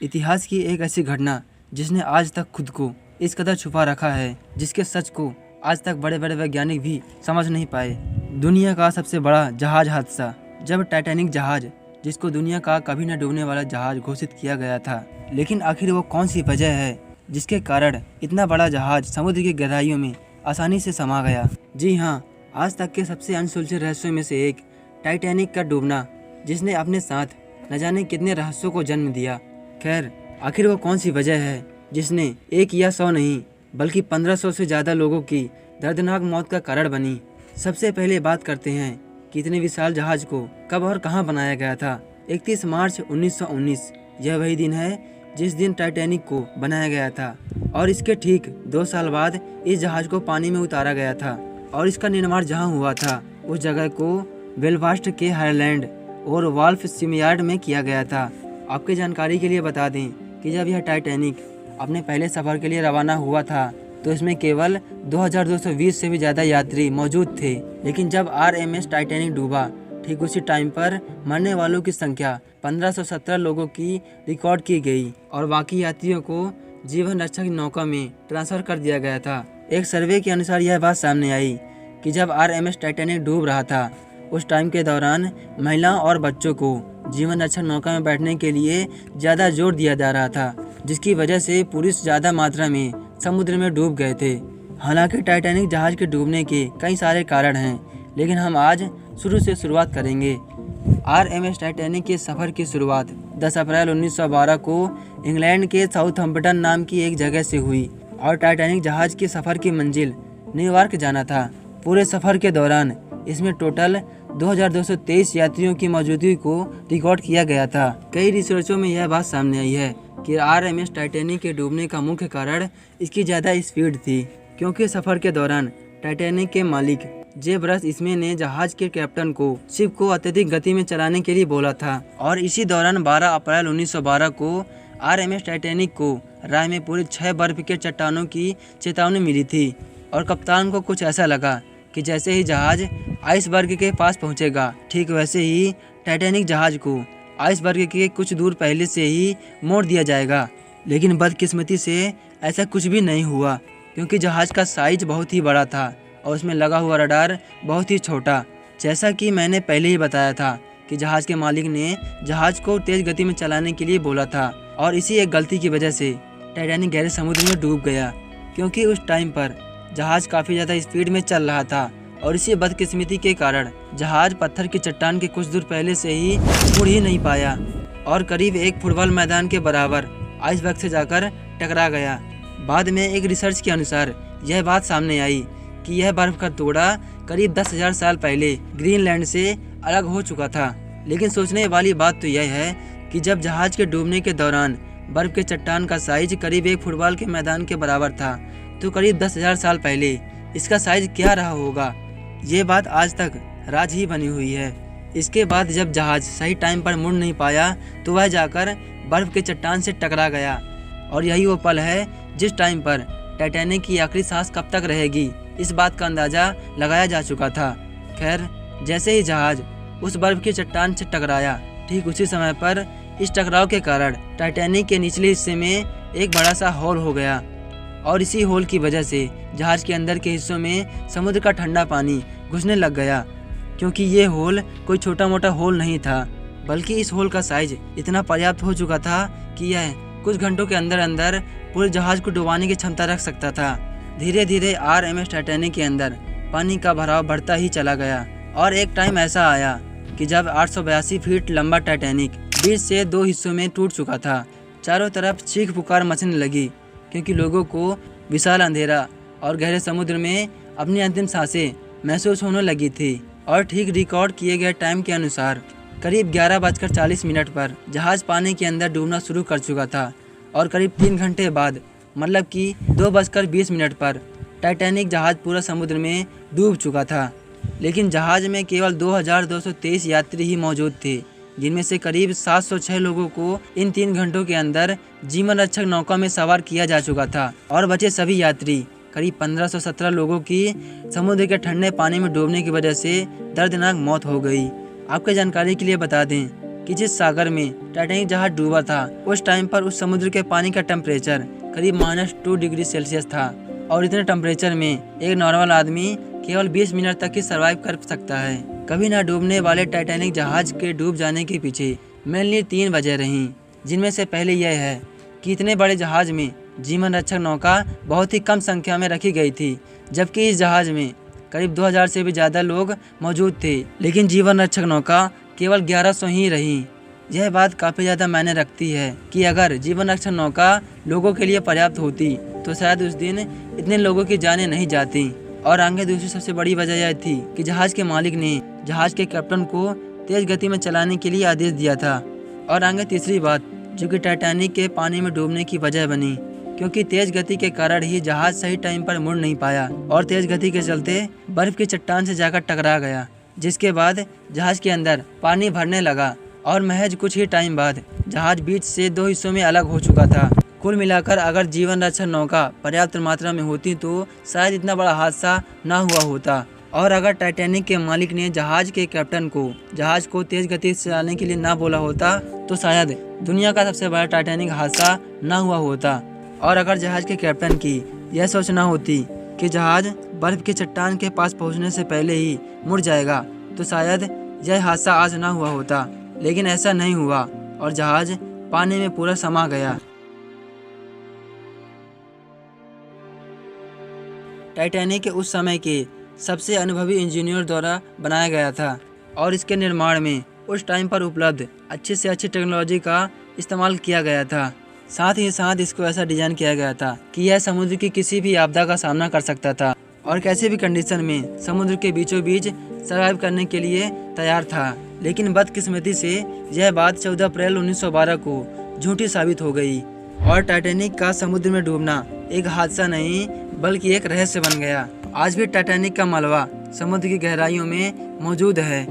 इतिहास की एक ऐसी घटना जिसने आज तक खुद को इस कदर छुपा रखा है, जिसके सच को आज तक बड़े बड़े वैज्ञानिक भी समझ नहीं पाए। दुनिया का सबसे बड़ा जहाज हादसा। जब टाइटैनिक जहाज, जिसको दुनिया का कभी न डूबने वाला जहाज घोषित किया गया था, लेकिन आखिर वो कौन सी वजह है जिसके कारण इतना बड़ा जहाज समुद्र की गहराइयों में आसानी से समा गया। जी हाँ, आज तक के सबसे अनसुलझे रहस्यों में से एक टाइटैनिक का डूबना, जिसने अपने साथ न जाने कितने रहस्यों को जन्म दिया। खैर, आखिर वो कौन सी वजह है जिसने 1 या 100 नहीं बल्कि 1500 से ज़्यादा लोगों की दर्दनाक मौत का कारण बनी। सबसे पहले बात करते हैं कि इतने विशाल जहाज को कब और कहां बनाया गया था। 31 मार्च 1919 यह वही दिन है जिस दिन टाइटैनिक को बनाया गया था, और इसके ठीक 2 साल बाद इस जहाज को पानी में उतारा गया था। और इसका निर्माण जहां हुआ था उस जगह को बेलफास्ट के हाईलैंड और वाल्फ शिपयार्ड में किया गया था। आपकी जानकारी के लिए बता दें कि जब यह टाइटैनिक अपने पहले सफ़र के लिए रवाना हुआ था तो इसमें केवल 2220 से भी ज़्यादा यात्री मौजूद थे। लेकिन जब RMS टाइटैनिक डूबा, ठीक उसी टाइम पर मरने वालों की संख्या 1517 लोगों की रिकॉर्ड की गई और बाकी यात्रियों को जीवन रक्षक नौका में ट्रांसफ़र कर दिया गया था। एक सर्वे के अनुसार यह बात सामने आई कि जब RMS टाइटैनिक डूब रहा था उस टाइम के दौरान महिलाओं और बच्चों को जीवन रक्षक नौका में बैठने के लिए ज़्यादा जोर दिया जा रहा था, जिसकी वजह से पुरुष ज़्यादा मात्रा में समुद्र में डूब गए थे। हालांकि टाइटैनिक जहाज के डूबने के कई सारे कारण हैं, लेकिन हम आज शुरू से शुरुआत करेंगे। RMS टाइटैनिक के सफ़र की शुरुआत 10 अप्रैल 1912 को इंग्लैंड के साउथहैम्पटन नाम की एक जगह से हुई और टाइटैनिक जहाज की सफ़र की मंजिल न्यूयॉर्क जाना था। पूरे सफ़र के दौरान इसमें टोटल 2223 यात्रियों की मौजूदगी को रिकॉर्ड किया गया था। कई रिसर्चों में यह बात सामने आई है कि RMS टाइटैनिक के डूबने का मुख्य कारण इसकी ज़्यादा स्पीड थी, क्योंकि सफ़र के दौरान टाइटैनिक के मालिक जेब रस इसमे ने जहाज के कैप्टन को शिप को अत्यधिक गति में चलाने के लिए बोला था। और इसी दौरान 12 अप्रैल 1912 को RMS टाइटैनिक को राह में पूरे 6 बर्फ के चट्टानों की चेतावनी मिली थी और कप्तान को कुछ ऐसा लगा कि जैसे ही जहाज आइसबर्ग के पास पहुंचेगा, ठीक वैसे ही टाइटैनिक जहाज को आइसबर्ग के कुछ दूर पहले से ही मोड़ दिया जाएगा। लेकिन बदकिस्मती से ऐसा कुछ भी नहीं हुआ, क्योंकि जहाज का साइज बहुत ही बड़ा था और उसमें लगा हुआ रडार बहुत ही छोटा। जैसा कि मैंने पहले ही बताया था कि जहाज के मालिक ने जहाज को तेज़ गति में चलाने के लिए बोला था, और इसी एक गलती की वजह से टाइटैनिक गहरे समुद्र में डूब गया, क्योंकि उस टाइम पर जहाज काफ़ी ज़्यादा स्पीड में चल रहा था। और इसी बदकिस्मती के कारण जहाज पत्थर की चट्टान के कुछ दूर पहले से ही मुड़ ही नहीं पाया और करीब 1 फुटबॉल मैदान के बराबर आइसबर्ग से जाकर टकरा गया। बाद में एक रिसर्च के अनुसार यह बात सामने आई कि यह बर्फ़ का टुकड़ा करीब 10,000 साल पहले ग्रीनलैंड से अलग हो चुका था। लेकिन सोचने वाली बात तो यह है कि जब जहाज के डूबने के दौरान बर्फ़ के चट्टान का साइज करीब 1 फुटबॉल के मैदान के बराबर था, तो करीब 10,000 साल पहले इसका साइज क्या रहा होगा, ये बात आज तक राज ही बनी हुई है। इसके बाद जब जहाज सही टाइम पर मुड़ नहीं पाया तो वह जाकर बर्फ़ के चट्टान से टकरा गया, और यही वो पल है जिस टाइम पर टाइटैनिक की आखिरी सांस कब तक रहेगी, इस बात का अंदाज़ा लगाया जा चुका था। खैर, जैसे ही जहाज उस बर्फ़ की चट्टान से टकराया, ठीक उसी समय पर इस टकराव के कारण टाइटैनिक के निचले हिस्से में एक बड़ा सा होल हो गया, और इसी होल की वजह से जहाज के अंदर के हिस्सों में समुद्र का ठंडा पानी घुसने लग गया। क्योंकि ये होल कोई छोटा मोटा होल नहीं था, बल्कि इस होल का साइज इतना पर्याप्त हो चुका था कि यह कुछ घंटों के अंदर अंदर पूरे जहाज को डुबाने की क्षमता रख सकता था। धीरे धीरे RMS टाइटैनिक के अंदर पानी का भराव बढ़ता ही चला गया, और एक टाइम ऐसा आया कि जब 882 फीट लंबा टाइटैनिक बीच से 2 हिस्सों में टूट चुका था। चारों तरफ चीख पुकार मचने लगी, क्योंकि लोगों को विशाल अंधेरा और गहरे समुद्र में अपनी अंतिम सांसें महसूस होने लगी थी। और ठीक रिकॉर्ड किए गए टाइम के अनुसार करीब 11:40 पर जहाज पानी के अंदर डूबना शुरू कर चुका था, और करीब 3 घंटे बाद, मतलब कि 2:20 पर टाइटैनिक जहाज पूरा समुद्र में डूब चुका था। लेकिन जहाज में केवल 2223 यात्री ही मौजूद थे, जिनमें से करीब 706 लोगों को इन 3 घंटों के अंदर जीवन रक्षक नौका में सवार किया जा चुका था, और बचे सभी यात्री करीब 1517 लोगों की समुद्र के ठंडे पानी में डूबने की वजह से दर्दनाक मौत हो गई। आपके जानकारी के लिए बता दें कि जिस सागर में टाइटैनिक जहाज डूबा था उस टाइम पर उस समुद्र के पानी का टेम्परेचर करीब -2 डिग्री सेल्सियस था। और इतने टेम्परेचर में एक नॉर्मल आदमी केवल 20 मिनट तक ही सर्वाइव कर सकता है। कभी ना डूबने वाले टाइटैनिक जहाज के डूब जाने के पीछे मेनली 3 वजह रहीं, जिनमें से पहले यह है कि इतने बड़े जहाज में जीवन रक्षक नौका बहुत ही कम संख्या में रखी गई थी, जबकि इस जहाज में करीब 2000 से भी ज़्यादा लोग मौजूद थे, लेकिन जीवन रक्षक नौका केवल 1100 ही रही। यह बात काफ़ी ज़्यादा मायने रखती है कि अगर जीवन रक्षक नौका लोगों के लिए पर्याप्त होती तो शायद उस दिन इतने लोगों की जानें नहीं जाती। और आगे दूसरी सबसे बड़ी वजह यह थी कि जहाज के मालिक ने जहाज के कैप्टन को तेज़ गति में चलाने के लिए आदेश दिया था। और आगे तीसरी बात जो कि टाइटैनिक के पानी में डूबने की वजह बनी, क्योंकि तेज गति के कारण ही जहाज सही टाइम पर मुड़ नहीं पाया और तेज गति के चलते बर्फ की चट्टान से जाकर टकरा गया, जिसके बाद जहाज के अंदर पानी भरने लगा और महज कुछ ही टाइम बाद जहाज बीच से 2 हिस्सों में अलग हो चुका था। कुल मिलाकर अगर जीवन रक्षक नौका पर्याप्त मात्रा में होती तो शायद इतना बड़ा हादसा ना हुआ होता। और अगर टाइटैनिक के मालिक ने जहाज के कैप्टन को जहाज को तेज गति से चलाने के लिए ना बोला होता तो शायद दुनिया का सबसे बड़ा टाइटैनिक हादसा ना हुआ होता। और अगर जहाज के कैप्टन की यह सोचना होती कि जहाज बर्फ की चट्टान के पास पहुंचने से पहले ही मुड़ जाएगा तो शायद यह हादसा आज ना हुआ होता, लेकिन ऐसा नहीं हुआ और जहाज पानी में पूरा समा गया। टाइटैनिक उस समय के सबसे अनुभवी इंजीनियर द्वारा बनाया गया था और इसके निर्माण में उस टाइम पर उपलब्ध अच्छी से अच्छी टेक्नोलॉजी का इस्तेमाल किया गया था। साथ ही साथ इसको ऐसा डिजाइन किया गया था कि यह समुद्र की किसी भी आपदा का सामना कर सकता था और कैसे भी कंडीशन में समुद्र के बीचों बीच सर्वाइव करने के लिए तैयार था। लेकिन बदकिस्मती से यह बात 14 अप्रैल 1912 को झूठी साबित हो गई और टाइटैनिक का समुद्र में डूबना एक हादसा नहीं बल्कि एक रहस्य बन गया। आज भी टाइटैनिक का मलबा समुद्र की गहराइयों में मौजूद है